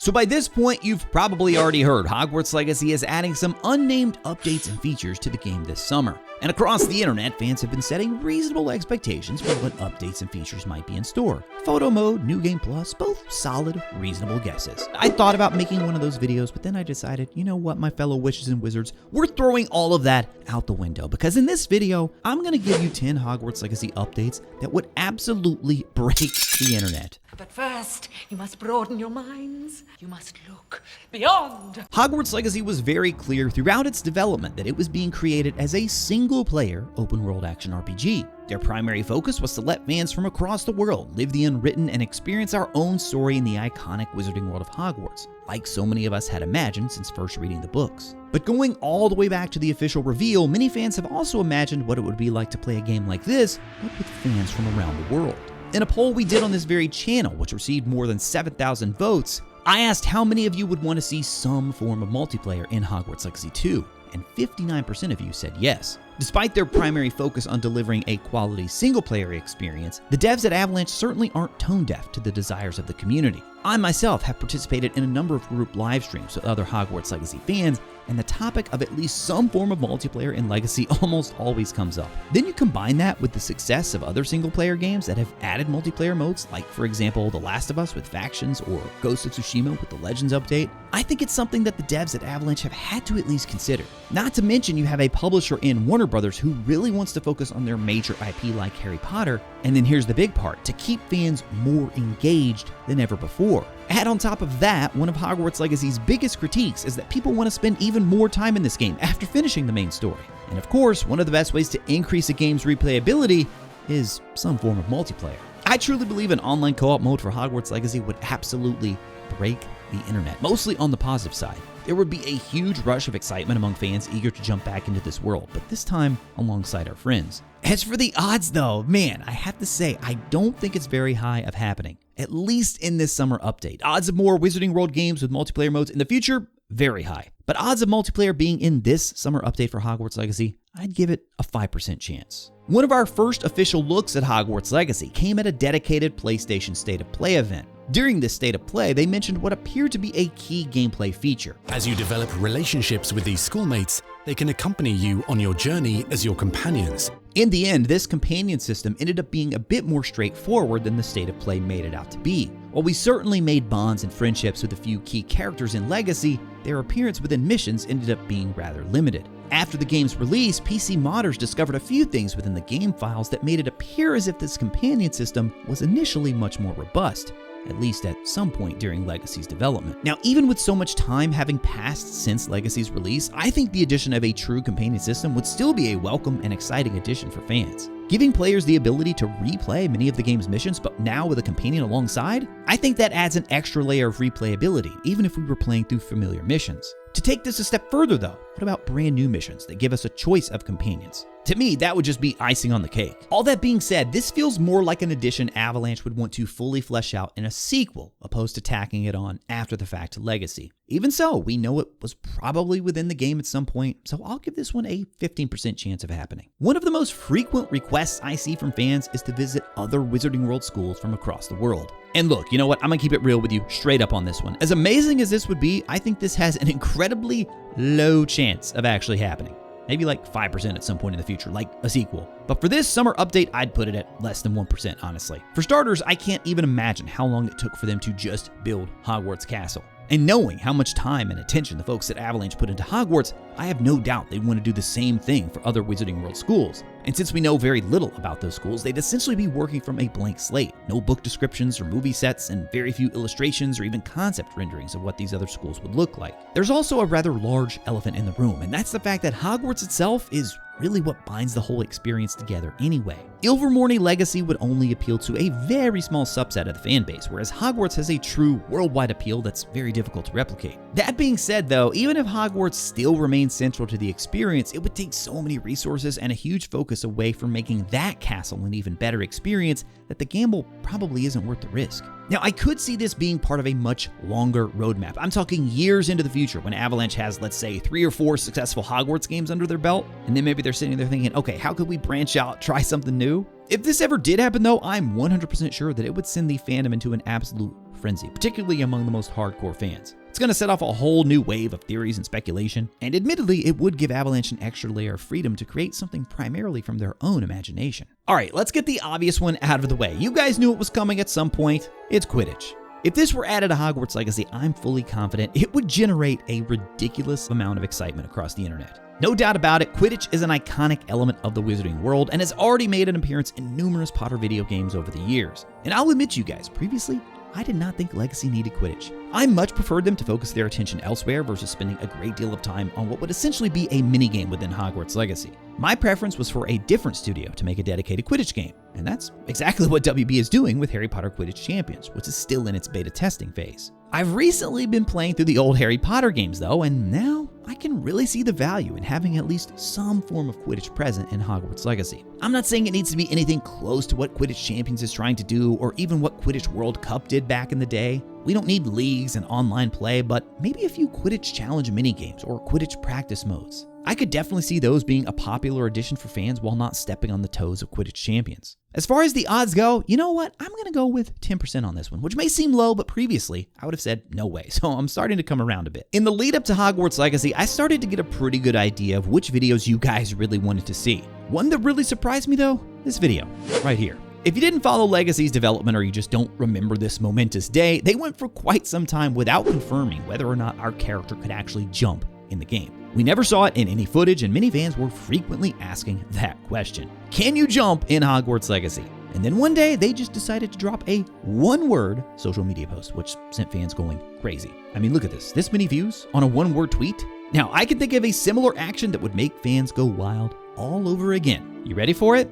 So by this point, you've probably already heard Hogwarts Legacy is adding some unnamed updates and features to the game this summer. And across the internet, fans have been setting reasonable expectations for what updates and features might be in store. Photo mode, New Game Plus, both solid, reasonable guesses. I thought about making one of those videos, but then I decided, you know what, my fellow witches and wizards, we're throwing all of that out the window, because in this video, I'm going to give you 10 Hogwarts Legacy updates that would absolutely break the internet. But first, you must broaden your minds. You must look beyond. Hogwarts Legacy was very clear throughout its development that it was being created as a single-player open-world action RPG. Their primary focus was to let fans from across the world live the unwritten and experience our own story in the iconic wizarding world of Hogwarts, like so many of us had imagined since first reading the books. But going all the way back to the official reveal, many fans have also imagined what it would be like to play a game like this, but with fans from around the world. In a poll we did on this very channel, which received more than 7,000 votes, I asked how many of you would want to see some form of multiplayer in Hogwarts Legacy 2, and 59% of you said yes. Despite their primary focus on delivering a quality single-player experience, the devs at Avalanche certainly aren't tone-deaf to the desires of the community. I myself have participated in a number of group live streams with other Hogwarts Legacy fans, and the topic of at least some form of multiplayer in Legacy almost always comes up. Then you combine that with the success of other single-player games that have added multiplayer modes, like for example The Last of Us with Factions or Ghost of Tsushima with the Legends update. I think it's something that the devs at Avalanche have had to at least consider. Not to mention you have a publisher in Warner Brothers who really wants to focus on their major IP like Harry Potter, and then here's the big part, to keep fans more engaged than ever before. Add on top of that, one of Hogwarts Legacy's biggest critiques is that people want to spend even more time in this game after finishing the main story. And of course, one of the best ways to increase a game's replayability is some form of multiplayer. I truly believe an online co-op mode for Hogwarts Legacy would absolutely break the internet, mostly on the positive side. There would be a huge rush of excitement among fans eager to jump back into this world, but this time alongside our friends. As for the odds though, man, I have to say, I don't think it's very high of happening, at least in this summer update. Odds of more Wizarding World games with multiplayer modes in the future, very high. But odds of multiplayer being in this summer update for Hogwarts Legacy, I'd give it a 5% chance. One of our first official looks at Hogwarts Legacy came at a dedicated PlayStation State of Play event. During this State of Play, they mentioned what appeared to be a key gameplay feature. As you develop relationships with these schoolmates, they can accompany you on your journey as your companions. In the end, this companion system ended up being a bit more straightforward than the State of Play made it out to be. While we certainly made bonds and friendships with a few key characters in Legacy, their appearance within missions ended up being rather limited. After the game's release, PC modders discovered a few things within the game files that made it appear as if this companion system was initially much more robust, at least at some point during Legacy's development. Now, even with so much time having passed since Legacy's release, I think the addition of a true companion system would still be a welcome and exciting addition for fans. Giving players the ability to replay many of the game's missions, but now with a companion alongside, I think that adds an extra layer of replayability, even if we were playing through familiar missions. To take this a step further though, what about brand new missions that give us a choice of companions? To me, that would just be icing on the cake. All that being said, this feels more like an addition Avalanche would want to fully flesh out in a sequel, opposed to tacking it on after the fact to Legacy. Even so, we know it was probably within the game at some point, so I'll give this one a 15% chance of happening. One of the most frequent requests I see from fans is to visit other Wizarding World schools from across the world. And look, you know what? I'm gonna keep it real with you straight up on this one. As amazing as this would be, I think this has an incredibly low chance of actually happening. Maybe like 5% at some point in the future, like a sequel. But for this summer update, I'd put it at less than 1%, honestly. For starters, I can't even imagine how long it took for them to just build Hogwarts Castle. And knowing how much time and attention the folks at Avalanche put into Hogwarts, I have no doubt they'd want to do the same thing for other Wizarding World schools. And since we know very little about those schools, they'd essentially be working from a blank slate. No book descriptions or movie sets, and very few illustrations or even concept renderings of what these other schools would look like. There's also a rather large elephant in the room, and that's the fact that Hogwarts itself is really what binds the whole experience together anyway. Ilvermorny Legacy would only appeal to a very small subset of the fan base, whereas Hogwarts has a true worldwide appeal that's very difficult to replicate. That being said though, even if Hogwarts still remains central to the experience, it would take so many resources and a huge focus away from making that castle an even better experience that the gamble probably isn't worth the risk. Now, I could see this being part of a much longer roadmap. I'm talking years into the future when Avalanche has, let's say, 3 or 4 successful Hogwarts games under their belt, and then maybe they're sitting there thinking, okay, how could we branch out, try something new? If this ever did happen though, I'm 100% sure that it would send the fandom into an absolute frenzy, particularly among the most hardcore fans. It's going to set off a whole new wave of theories and speculation, and admittedly, it would give Avalanche an extra layer of freedom to create something primarily from their own imagination. Alright, let's get the obvious one out of the way. You guys knew it was coming at some point. It's Quidditch. If this were added to Hogwarts Legacy, I'm fully confident it would generate a ridiculous amount of excitement across the internet. No doubt about it, Quidditch is an iconic element of the wizarding world and has already made an appearance in numerous Potter video games over the years. And I'll admit to you guys, previously, I did not think Legacy needed Quidditch. I much preferred them to focus their attention elsewhere versus spending a great deal of time on what would essentially be a minigame within Hogwarts Legacy. My preference was for a different studio to make a dedicated Quidditch game, and that's exactly what WB is doing with Harry Potter Quidditch Champions, which is still in its beta testing phase. I've recently been playing through the old Harry Potter games though, and now I can really see the value in having at least some form of Quidditch present in Hogwarts Legacy. I'm not saying it needs to be anything close to what Quidditch Champions is trying to do, or even what Quidditch World Cup did back in the day. We don't need leagues and online play, but maybe a few Quidditch Challenge minigames or Quidditch practice modes. I could definitely see those being a popular addition for fans while not stepping on the toes of Quidditch Champions. As far as the odds go, you know what? I'm going to go with 10% on this one, which may seem low, but previously I would have said no way, so I'm starting to come around a bit. In the lead up to Hogwarts Legacy, I started to get a pretty good idea of which videos you guys really wanted to see. One that really surprised me though, this video, right here. If you didn't follow Legacy's development or you just don't remember this momentous day, they went for quite some time without confirming whether or not our character could actually jump in the game. We never saw it in any footage, and many fans were frequently asking that question. Can you jump in Hogwarts Legacy? And then one day, they just decided to drop a one-word social media post, which sent fans going crazy. I mean, look at this. This many views on a one-word tweet? Now, I can think of a similar action that would make fans go wild all over again. You ready for it?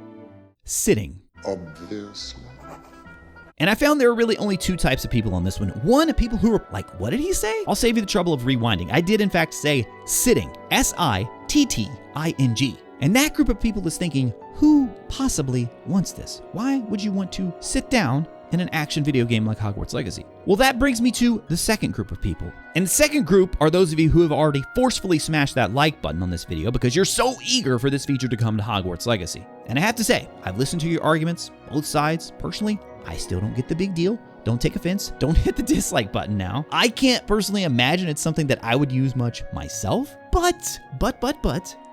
Sitting. Obvious. And I found there are really only two types of people on this one. One, people who are like, what did he say? I'll save you the trouble of rewinding. I did in fact say sitting, S-I-T-T-I-N-G. And that group of people is thinking, who possibly wants this? Why would you want to sit down in an action video game like Hogwarts Legacy? Well, that brings me to the second group of people. And the second group are those of you who have already forcefully smashed that like button on this video because you're so eager for this feature to come to Hogwarts Legacy. And I have to say, I've listened to your arguments, both sides. Personally, I still don't get the big deal. Don't take offense. Don't hit the dislike button now. I can't personally imagine it's something that I would use much myself. But,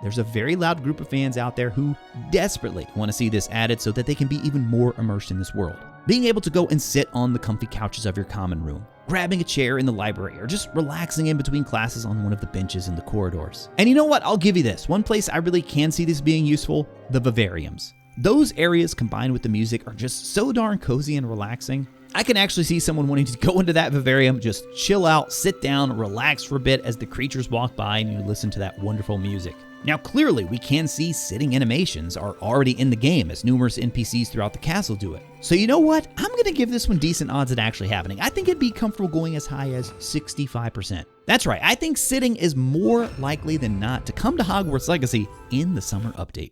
there's a very loud group of fans out there who desperately want to see this added so that they can be even more immersed in this world. Being able to go and sit on the comfy couches of your common room, grabbing a chair in the library, or just relaxing in between classes on one of the benches in the corridors. And you know what? I'll give you this. One place I really can see this being useful, the vivariums. Those areas combined with the music are just so darn cozy and relaxing. I can actually see someone wanting to go into that vivarium, just chill out, sit down, relax for a bit as the creatures walk by and you listen to that wonderful music. Now clearly we can see sitting animations are already in the game as numerous NPCs throughout the castle do it. So you know what? I'm going to give this one decent odds at actually happening. I think it'd be comfortable going as high as 65%. That's right, I think sitting is more likely than not to come to Hogwarts Legacy in the summer update.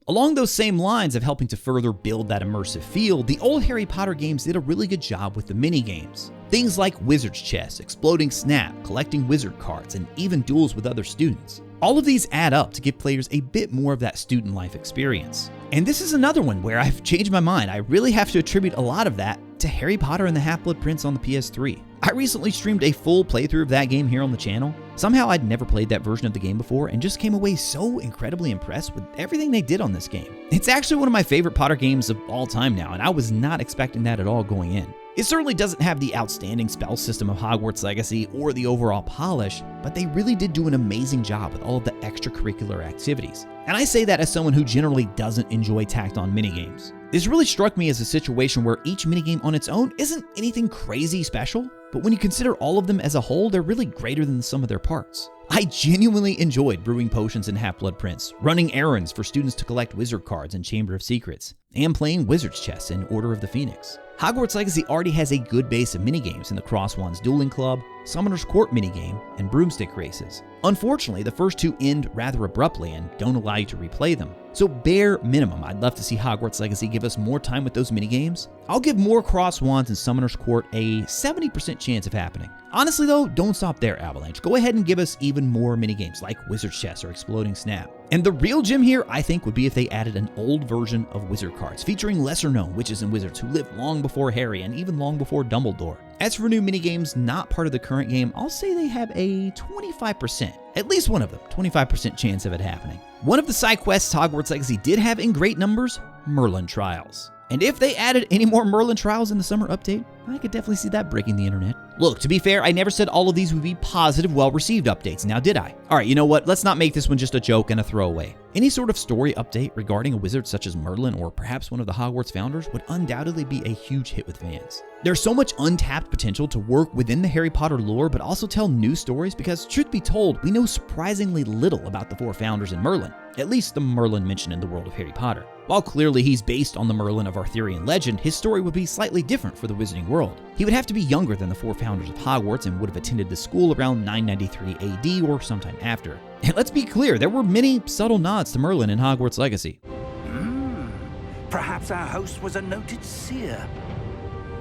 Along those same lines of helping to further build that immersive feel, the old Harry Potter games did a really good job with the mini-games. Things like Wizard's Chess, Exploding Snap, collecting wizard cards, and even duels with other students. All of these add up to give players a bit more of that student life experience. And this is another one where I've changed my mind. I really have to attribute a lot of that to Harry Potter and the Half-Blood Prince on the PS3. I recently streamed a full playthrough of that game here on the channel. Somehow I'd never played that version of the game before and just came away so incredibly impressed with everything they did on this game. It's actually one of my favorite Potter games of all time now, and I was not expecting that at all going in. It certainly doesn't have the outstanding spell system of Hogwarts Legacy or the overall polish, but they really did do an amazing job with all of the extracurricular activities. And I say that as someone who generally doesn't enjoy tacked-on minigames. This really struck me as a situation where each minigame on its own isn't anything crazy special, but when you consider all of them as a whole, they're really greater than the sum of their parts. I genuinely enjoyed brewing potions in Half-Blood Prince, running errands for students to collect wizard cards in Chamber of Secrets, and playing Wizard's Chess in Order of the Phoenix. Hogwarts Legacy already has a good base of minigames in the Crosswands Dueling Club, Summoner's Court minigame, and Broomstick Races. Unfortunately, the first two end rather abruptly and don't allow you to replay them. So bare minimum, I'd love to see Hogwarts Legacy give us more time with those minigames. I'll give more Crosswands and Summoner's Court a 70% chance of happening. Honestly though, don't stop there, Avalanche. Go ahead and give us even more minigames like Wizard's Chess or Exploding Snap. And the real gem here, I think, would be if they added an old version of wizard cards, featuring lesser-known witches and wizards who lived long before Harry and even long before Dumbledore. As for new minigames not part of the current game, I'll say they have a 25%, at least one of them, 25% chance of it happening. One of the side quests Hogwarts Legacy did have in great numbers, Merlin Trials. And if they added any more Merlin Trials in the summer update, I could definitely see that breaking the internet. Look, to be fair, I never said all of these would be positive, well-received updates, now did I? Alright, you know what, let's not make this one just a joke and a throwaway. Any sort of story update regarding a wizard such as Merlin or perhaps one of the Hogwarts founders would undoubtedly be a huge hit with fans. There's so much untapped potential to work within the Harry Potter lore, but also tell new stories because, truth be told, we know surprisingly little about the four founders in Merlin, at least the Merlin mentioned in the world of Harry Potter. While clearly he's based on the Merlin of Arthurian legend, his story would be slightly different for the Wizarding world. He would have to be younger than the four founders of Hogwarts and would have attended the school around 993 AD or sometime after. And let's be clear, there were many subtle nods to Merlin in Hogwarts Legacy. Perhaps our host was a noted seer.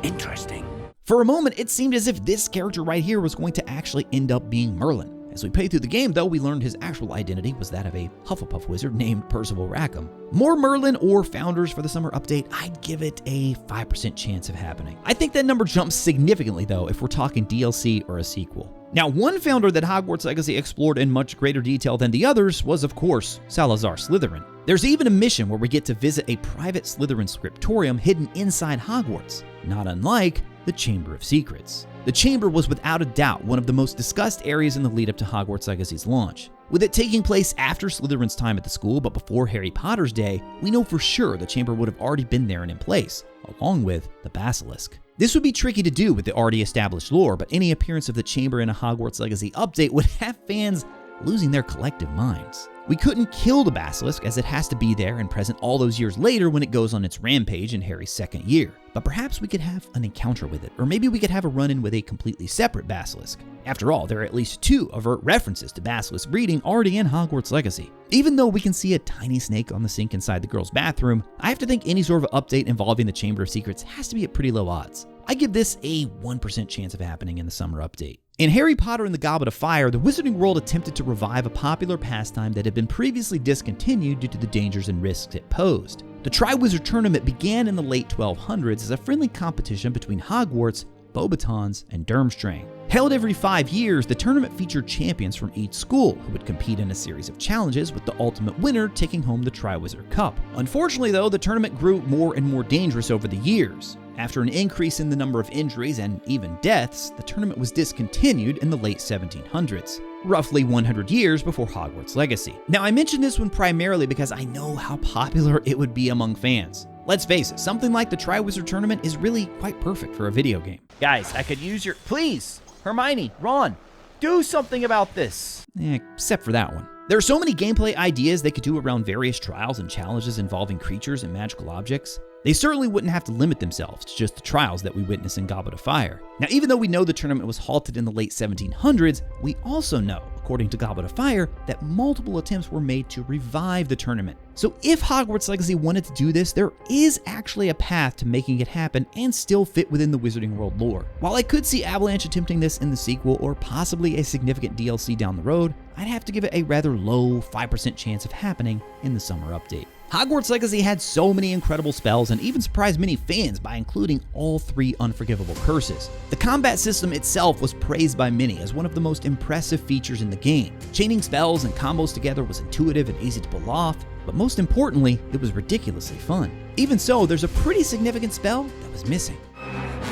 Interesting. For a moment, it seemed as if this character right here was going to actually end up being Merlin. As we played through the game, though, we learned his actual identity was that of a Hufflepuff wizard named Percival Rackham. More Merlin or founders for the summer update, I'd give it a 5% chance of happening. I think that number jumps significantly, though, if we're talking DLC or a sequel. Now, one founder that Hogwarts Legacy explored in much greater detail than the others was, of course, Salazar Slytherin. There's even a mission where we get to visit a private Slytherin scriptorium hidden inside Hogwarts, not unlike the Chamber of Secrets. The Chamber was without a doubt one of the most discussed areas in the lead up to Hogwarts Legacy's launch. With it taking place after Slytherin's time at the school but before Harry Potter's day, we know for sure the Chamber would have already been there and in place, along with the Basilisk. This would be tricky to do with the already established lore, but any appearance of the Chamber in a Hogwarts Legacy update would have fans losing their collective minds. We couldn't kill the Basilisk as it has to be there and present all those years later when it goes on its rampage in Harry's second year. But perhaps we could have an encounter with it, or maybe we could have a run-in with a completely separate Basilisk. After all, there are at least 2 overt references to Basilisk breeding already in Hogwarts Legacy. Even though we can see a tiny snake on the sink inside the girls' bathroom, I have to think any sort of update involving the Chamber of Secrets has to be at pretty low odds. I give this a 1% chance of happening in the summer update. In Harry Potter and the Goblet of Fire, the Wizarding World attempted to revive a popular pastime that had been previously discontinued due to the dangers and risks it posed. The Triwizard Tournament began in the late 1200s as a friendly competition between Hogwarts, Beauxbatons, and Durmstrang. Held every 5 years, the tournament featured champions from each school who would compete in a series of challenges, with the ultimate winner taking home the Triwizard Cup. Unfortunately, though, the tournament grew more and more dangerous over the years. After an increase in the number of injuries and even deaths, the tournament was discontinued in the late 1700s, roughly 100 years before Hogwarts Legacy. Now, I mention this one primarily because I know how popular it would be among fans. Let's face it, something like the Triwizard Tournament is really quite perfect for a video game. Guys, I could use your... Please! Hermione, Ron, do something about this! Except for that one. There are so many gameplay ideas they could do around various trials and challenges involving creatures and magical objects. They certainly wouldn't have to limit themselves to just the trials that we witness in Goblet of Fire. Now, even though we know the tournament was halted in the late 1700s, we also know, according to Goblet of Fire, that multiple attempts were made to revive the tournament. So if Hogwarts Legacy wanted to do this, there is actually a path to making it happen and still fit within the Wizarding World lore. While I could see Avalanche attempting this in the sequel or possibly a significant DLC down the road, I'd have to give it a rather low 5% chance of happening in the summer update. Hogwarts Legacy had so many incredible spells and even surprised many fans by including all 3 unforgivable curses. The combat system itself was praised by many as one of the most impressive features in the game. Chaining spells and combos together was intuitive and easy to pull off, but most importantly, it was ridiculously fun. Even so, there's a pretty significant spell that was missing.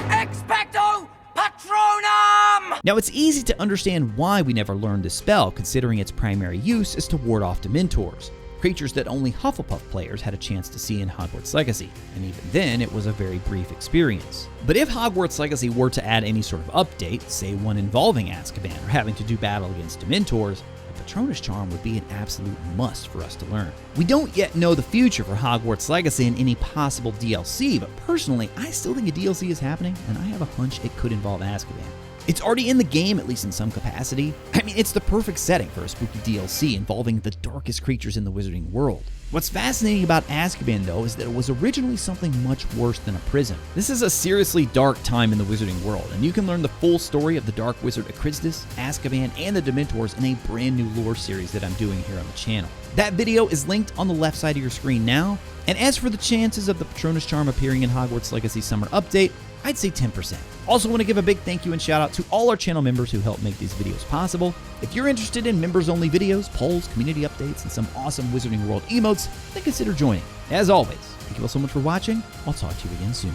Expecto Patronum! Now, it's easy to understand why we never learned this spell, considering its primary use is to ward off Dementors, creatures that only Hufflepuff players had a chance to see in Hogwarts Legacy, and even then it was a very brief experience. But if Hogwarts Legacy were to add any sort of update, say one involving Azkaban or having to do battle against Dementors, the Patronus Charm would be an absolute must for us to learn. We don't yet know the future for Hogwarts Legacy in any possible DLC, but personally, I still think a DLC is happening, and I have a hunch it could involve Azkaban. It's already in the game, at least in some capacity. I mean, it's the perfect setting for a spooky DLC involving the darkest creatures in the Wizarding world. What's fascinating about Azkaban, though, is that it was originally something much worse than a prison. This is a seriously dark time in the Wizarding world, and you can learn the full story of the Dark Wizard Acrisius, Azkaban, and the Dementors in a brand new lore series that I'm doing here on the channel. That video is linked on the left side of your screen now, and as for the chances of the Patronus Charm appearing in Hogwarts Legacy Summer Update, I'd say 10%. Also want to give a big thank you and shout out to all our channel members who help make these videos possible. If you're interested in members-only videos, polls, community updates, and some awesome Wizarding World emotes, then consider joining. As always, thank you all so much for watching. I'll talk to you again soon.